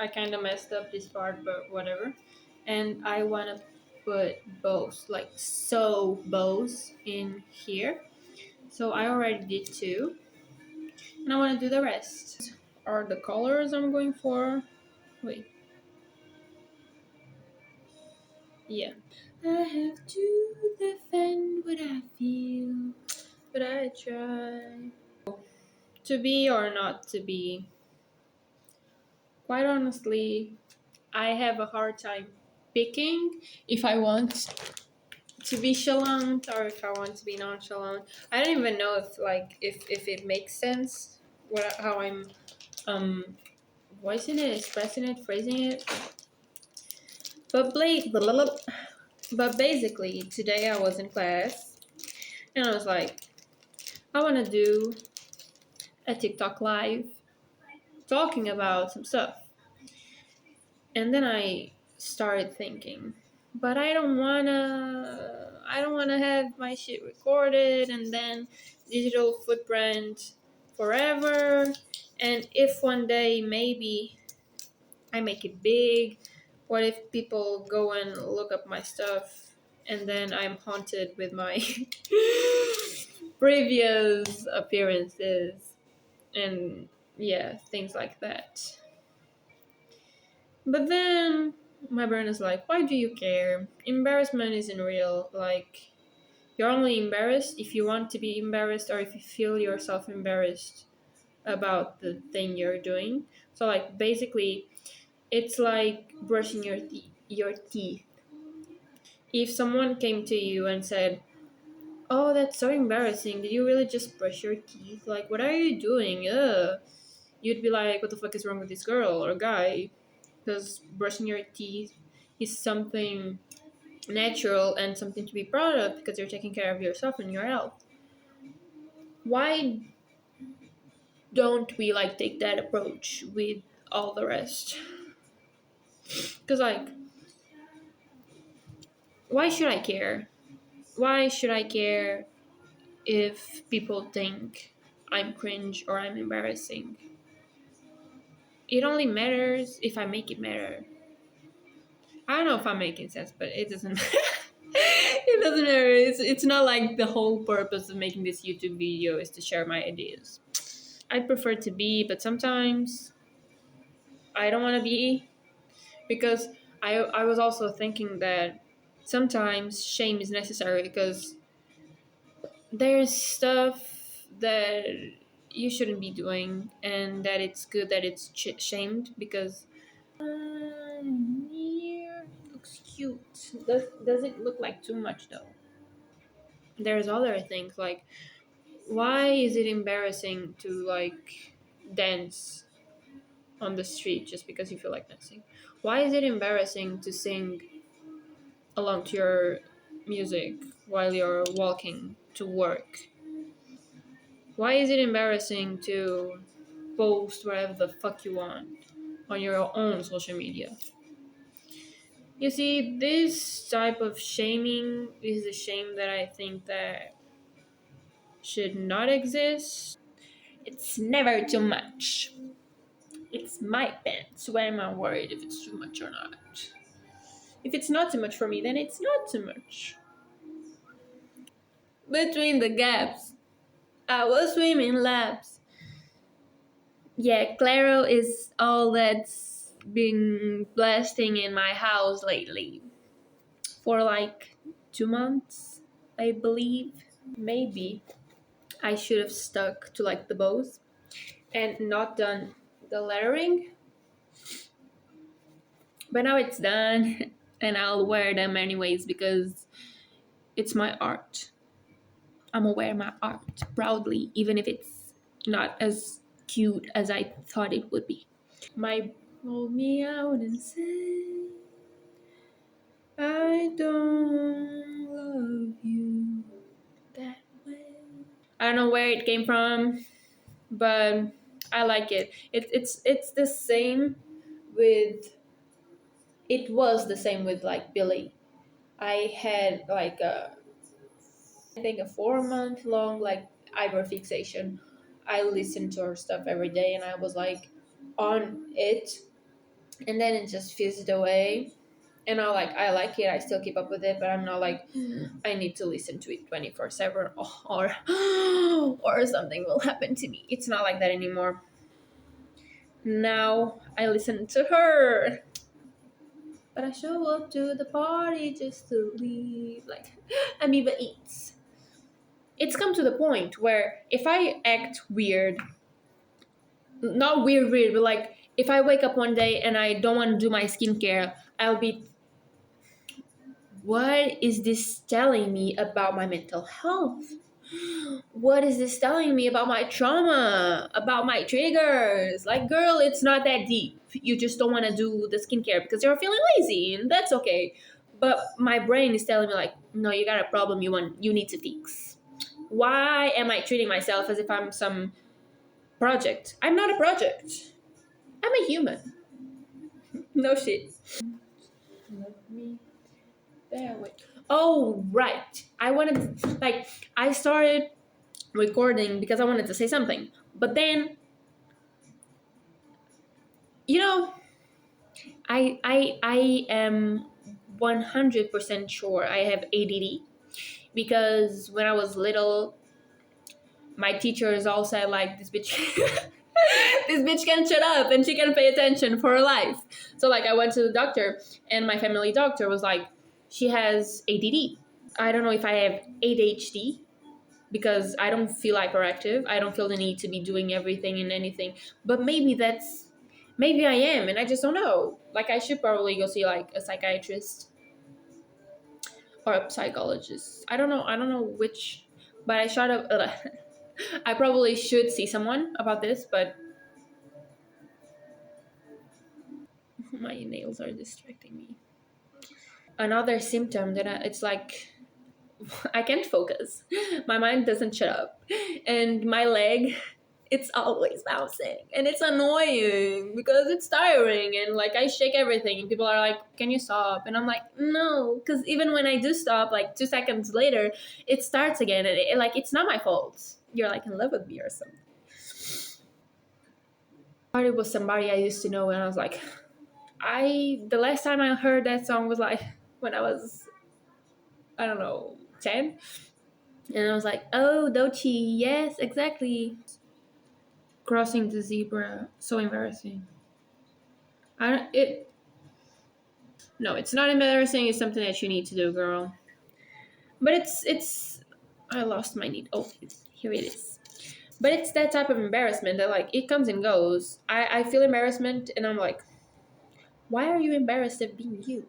I kind of messed up this part, but whatever. And I want to put bows, like sew bows in here. So I already did two, and I want to do the rest. Are the colors I'm going for? Wait, yeah. I have to defend what I feel, but I try to be or not to be. Quite honestly, I have a hard time picking if I want to be chalant or if I want to be nonchalant. I don't even know if it makes sense how I'm um voicing it, expressing it, phrasing it. But but basically today I was in class and I was like, I want to do a TikTok live talking about some stuff. And then I started thinking, but I don't wanna have my shit recorded and then digital footprint forever. And if one day maybe I make it big, what if people go and look up my stuff and then I'm haunted with my previous appearances and yeah, things like that. But then my brain is like, why do you care? Embarrassment isn't real. Like, you're only embarrassed if you want to be embarrassed or if you feel yourself embarrassed about the thing you're doing. So, like, basically, it's like brushing your teeth. If someone came to you and said, "Oh, that's so embarrassing. Did you really just brush your teeth? Like, what are you doing? Ugh." You'd be like, "What the fuck is wrong with this girl or guy?" Because brushing your teeth is something natural and something to be proud of because you're taking care of yourself and your health. Why don't we like take that approach with all the rest? Because like, why should I care? Why should I care if people think I'm cringe or I'm embarrassing? It only matters if I make it matter. I don't know if I'm making sense, but it doesn't. It doesn't matter. It's not like the whole purpose of making this YouTube video is to share my ideas. I prefer to be, but sometimes I don't want to be because I was also thinking that sometimes shame is necessary because there's stuff that you shouldn't be doing and that it's good that it's shamed because here looks cute. Does it look like too much though? There's other things like why is it embarrassing to like dance on the street just because you feel like dancing? Why is it embarrassing to sing along to your music while you're walking to work? Why is it embarrassing to post whatever the fuck you want on your own social media? You see, this type of shaming is a shame that I think that should not exist. It's never too much. It's my pants. Why am I worried if it's too much or not? If it's not too much for me, then it's not too much. Between the gaps, I was swimming laps. Yeah, Claro is all that's been blasting in my house lately. For like 2 months, I believe. Maybe I should have stuck to like the bows and not done the lettering. But now it's done and I'll wear them anyways because it's my art. I'm gonna wear my art proudly, even if it's not as cute as I thought it would be. My pulled me out and said, I don't love you that way. I don't know where it came from, but I like it. It's the same with it was the same with like Billy. I had like I think a 4 month long like eyebrow fixation. I listened to her stuff every day and I was like on it and then it just fizzed away. And I like it, I still keep up with it, but I'm not like I need to listen to it 24/7 or or something will happen to me. It's not like that anymore. Now I listen to her. But I show up to the party just to leave. Like, amoeba eats. It's come to the point where if I act weird, not weird, but like if I wake up one day and I don't want to do my skincare, I'll be, what is this telling me about my mental health? What is this telling me about my trauma, about my triggers? Like, girl, it's not that deep. You just don't want to do the skincare because you're feeling lazy, and that's okay. But my brain is telling me like, no, you got a problem you need to fix. Why am I treating myself as if I'm some project? I'm not a project. I'm a human. No shit. Let me there. Wait. Oh right. I wanted to, like I started recording because I wanted to say something, but then you know I am 100% sure I have ADD because when I was little, my teachers all said like this bitch, this bitch can shut up and she can pay attention for her life. So like I went to the doctor and my family doctor was like, she has ADD. I don't know if I have ADHD because I don't feel hyperactive. I don't feel the need to be doing everything and anything. But maybe I am, and I just don't know. Like I should probably go see like a psychiatrist or a psychologist. I don't know which, but I shot up. I probably should see someone about this, but my nails are distracting me. Another symptom that it's like I can't focus. My mind doesn't shut up, and my leg, it's always bouncing and it's annoying because it's tiring and like I shake everything and people are like, can you stop? And I'm like, no, because even when I do stop, like 2 seconds later it starts again, and like it's not my fault. You're like in love with me or something. It was somebody I used to know, and I was like, the last time I heard that song was like when I was, I don't know, 10, and I was like, oh, Dochi, yes, exactly. Crossing the zebra, so embarrassing. I don't, it No, it's not embarrassing. It's something that you need to do, girl. But it's. I lost my need. Oh, here it is. But it's that type of embarrassment that like it comes and goes. I feel embarrassment and I'm like, why are you embarrassed of being you?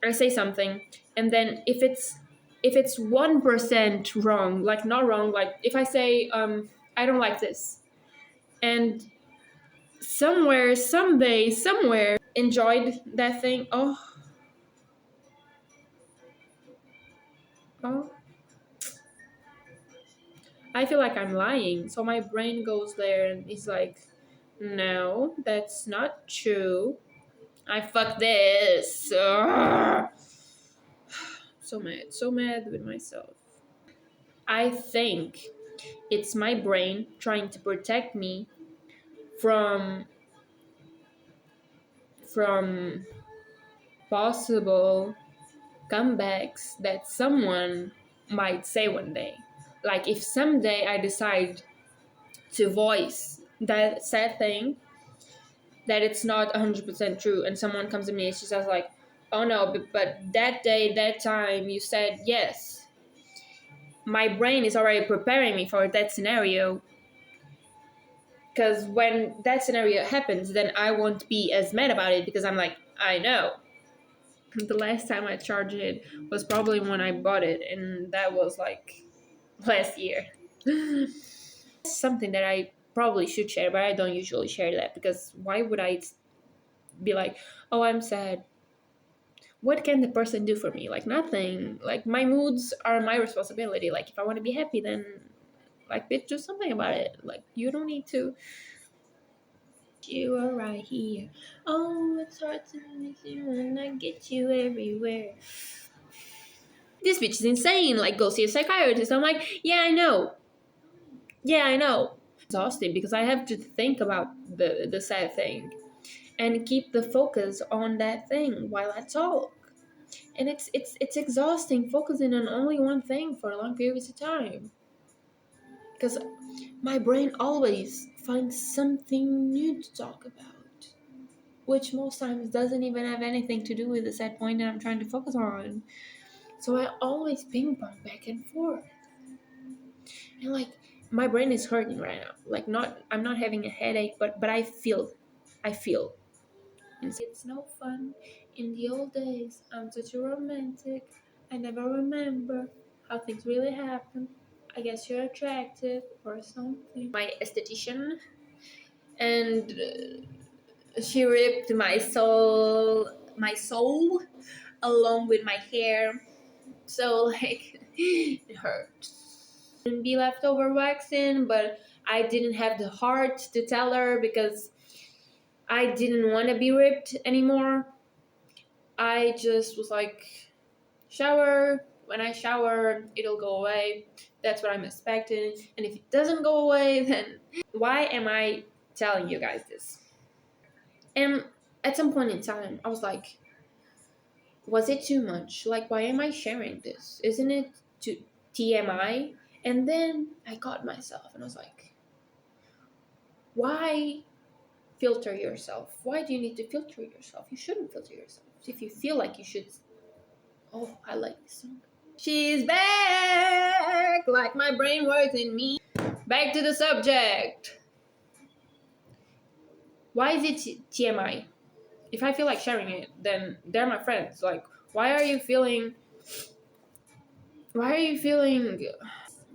I say something, and then if it's 1% wrong, like not wrong, like if I say I don't like this, and somewhere, someday, somewhere enjoyed that thing. Oh, oh, I feel like I'm lying. So my brain goes there and is like, no, that's not true. I fuck this. Ugh. So mad with myself. I think it's my brain trying to protect me from from possible comebacks that someone might say one day. Like if someday I decide to voice that sad thing, that it's not 100% true, and someone comes to me and she says like, oh no, but that day, that time you said yes, my brain is already preparing me for that scenario, because when that scenario happens then I won't be as mad about it because I'm like, I know. The last time I charged it was probably when I bought it, and that was like last year. Something that I probably should share, but I don't usually share that because why would I be like, oh, I'm sad? What can the person do for me? Like nothing. Like my moods are my responsibility. Like if I want to be happy, then like bitch, do something about it. Like you don't need to. You are right here. Oh, it's hard to miss you when I get you everywhere. this bitch is insane. Like, go see a psychiatrist. I'm like, yeah, I know. Yeah, I know. Exhausting because I have to think about the sad thing and keep the focus on that thing while I talk. And it's exhausting focusing on only one thing for long periods of time. Because my brain always finds something new to talk about, which most times doesn't even have anything to do with the set point that I'm trying to focus on. So I always ping pong back and forth. And like my brain is hurting right now. Like not I'm not having a headache, but I feel. It's no fun. In the old days, I'm such a romantic. I never remember how things really happen. I guess you're attractive or something. My esthetician, and she ripped my soul, along with my hair. So like, it hurts. Didn't be leftover waxing, but I didn't have the heart to tell her because I didn't want to be ripped anymore. I just was like, shower. When I shower, it'll go away. That's what I'm expecting. And if it doesn't go away, then why am I telling you guys this? And at some point in time, I was like, was it too much? Like, why am I sharing this? Isn't it too TMI? And then I caught myself and I was like, why filter yourself? Why do you need to filter yourself? You shouldn't filter yourself. If you feel like you should. Oh, I like this song. She's back, like my brain works in me. Back to the subject. Why is it TMI? If I feel like sharing it, then they're my friends. Like, why are you feeling? Why are you feeling?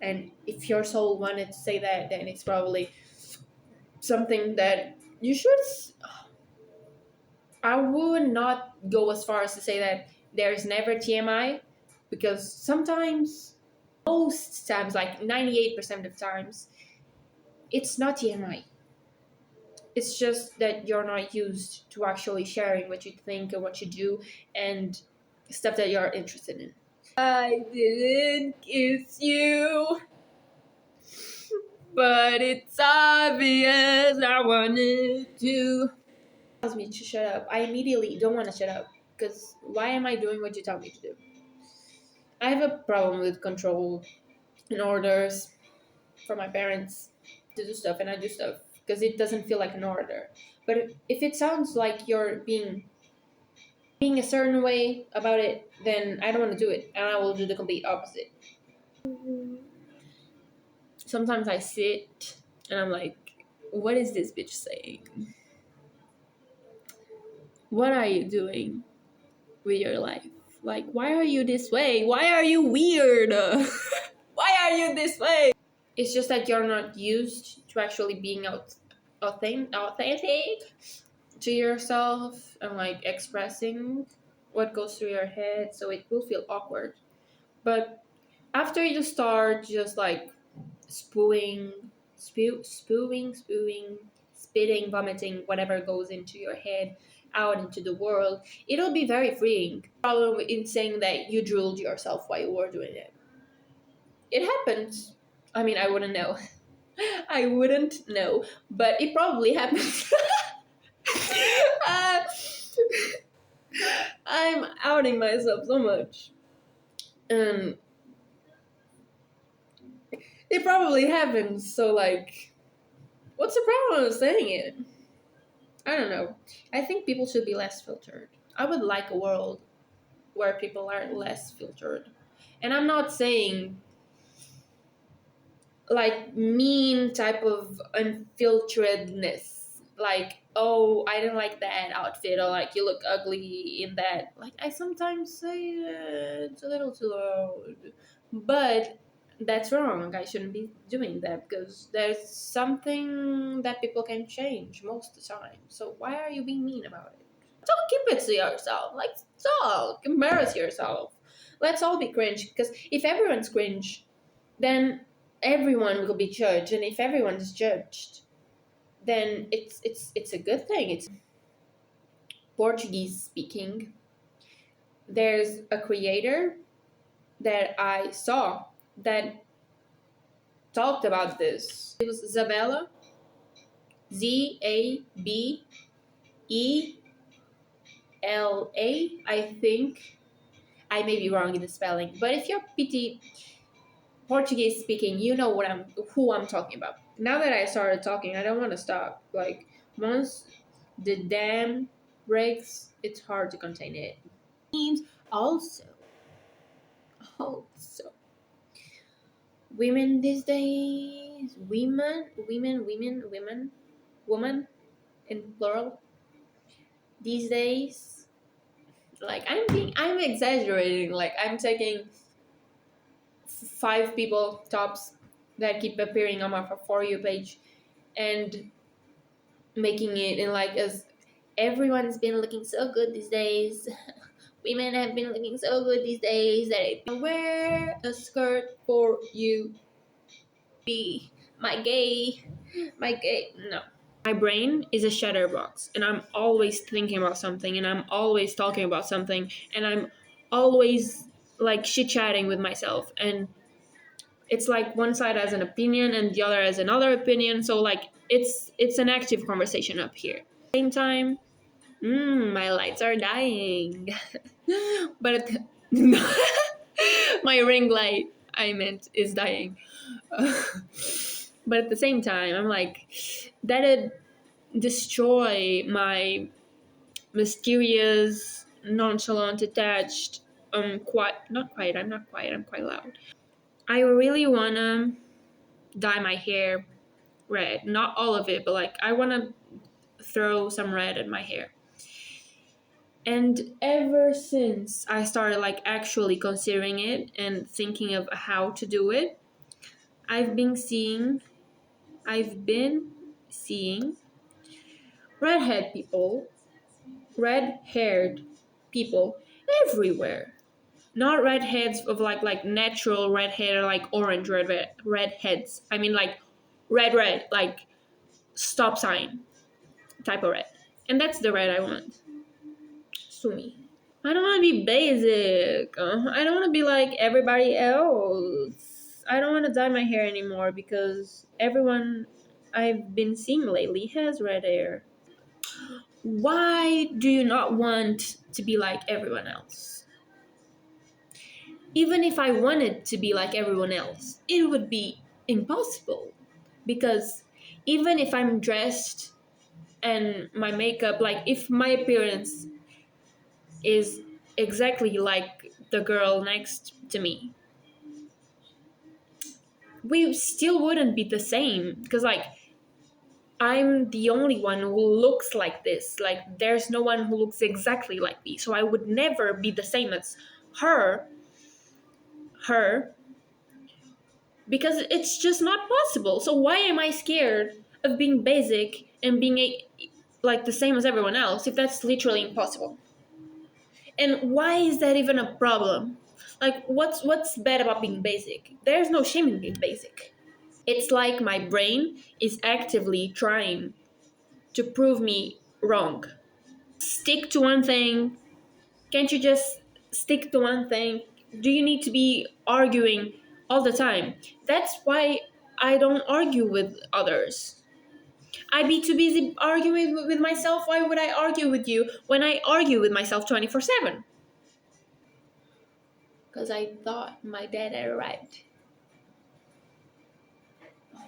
And if your soul wanted to say that, then it's probably something that you should. I would not go as far as to say that there's never TMI, because sometimes, most times, like 98% of times, it's not TMI. It's just that you're not used to actually sharing what you think and what you do and stuff that you're interested in. I didn't kiss you, but it's obvious I wanted to. Tells me to shut up. I immediately don't want to shut up because why am I doing what you tell me to do? I have a problem with control and orders from my parents to do stuff, and I do stuff because it doesn't feel like an order. But if it sounds like you're being a certain way about it, then I don't want to do it, and I will do the complete opposite. Sometimes I sit and I'm like, what is this bitch saying? What are you doing with your life? Like, why are you this way? Why are you weird? Why are you this way? It's just that you're not used to actually being authentic to yourself and like expressing what goes through your head, so it will feel awkward. But after you start just like spewing, spitting, vomiting, whatever goes into your head out into the world, it'll be very freeing. Problem in saying that you drooled yourself while you were doing it. It happens. I mean, I wouldn't know. I wouldn't know, but it probably happens. uh, I'm outing myself so much. And it probably happens, so like, what's the problem with saying it? I don't know. I think people should be less filtered. I would like a world where people are less filtered. And I'm not saying like mean type of unfilteredness. Like, oh, I didn't like that outfit, or like you look ugly in that. Like, I sometimes say it's a little too loud. But that's wrong. I shouldn't be doing that because there's something that people can change most of the time. So why are you being mean about it? Don't keep it to yourself. Like, talk, embarrass yourself. Let's all be cringe, because if everyone's cringe, then everyone will be judged, and if everyone is judged, then it's a good thing. It's Portuguese speaking. There's a creator that I saw that talked about this. It was Zabella, Zabella, I think. I may be wrong in the spelling, but if you're PT Portuguese speaking, you know who I'm talking about. Now that I started talking, I don't want to stop. Like once the dam breaks, it's hard to contain it. Also, also, women these days, woman in plural these days. Like I'm exaggerating. Like I'm taking 5 people tops that keep appearing on my For You page and making it in like as everyone's been looking so good these days. Women have been looking so good these days that I wear a skirt for you. Be my gay. No, my brain is a shutterbox, and I'm always thinking about something, and I'm always talking about something, and I'm always like chit chatting with myself, and it's like one side has an opinion and the other has another opinion. So like it's an active conversation up here. Same time, my lights are dying, but my ring light I meant is dying. But at the same time, I'm like that'd destroy my mysterious, nonchalant, attached. Quite not quite. I'm not quiet. I'm quite loud. I really wanna dye my hair red. Not all of it, but like I want to throw some red in my hair. And ever since I started like actually considering it and thinking of how to do it, I've been seeing I've been seeing redhead people, red-haired people everywhere. Not redheads of like natural red hair, like orange redheads. I mean like red, like stop sign type of red. And that's the red I want. Sumi. I don't want to be basic. I don't want to be like everybody else. I don't want to dye my hair anymore because everyone I've been seeing lately has red hair. Why do you not want to be like everyone else? Even if I wanted to be like everyone else, it would be impossible. Because even if I'm dressed and my makeup, like if my appearance is exactly like the girl next to me, we still wouldn't be the same because like I'm the only one who looks like this. Like there's no one who looks exactly like me. So I would never be the same as her her because it's just not possible. So why am I scared of being basic and being like the same as everyone else if that's literally impossible? And why is that even a problem? Like what's bad about being basic? There's no shame in being basic. It's like my brain is actively trying to prove me wrong. Stick to one thing. Can't you just stick to one thing? Do you need to be arguing all the time? That's why I don't argue with others. I'd be too busy arguing with myself. Why would I argue with you when I argue with myself 24/7? Because I thought my dad had arrived.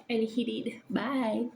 And he did. Bye.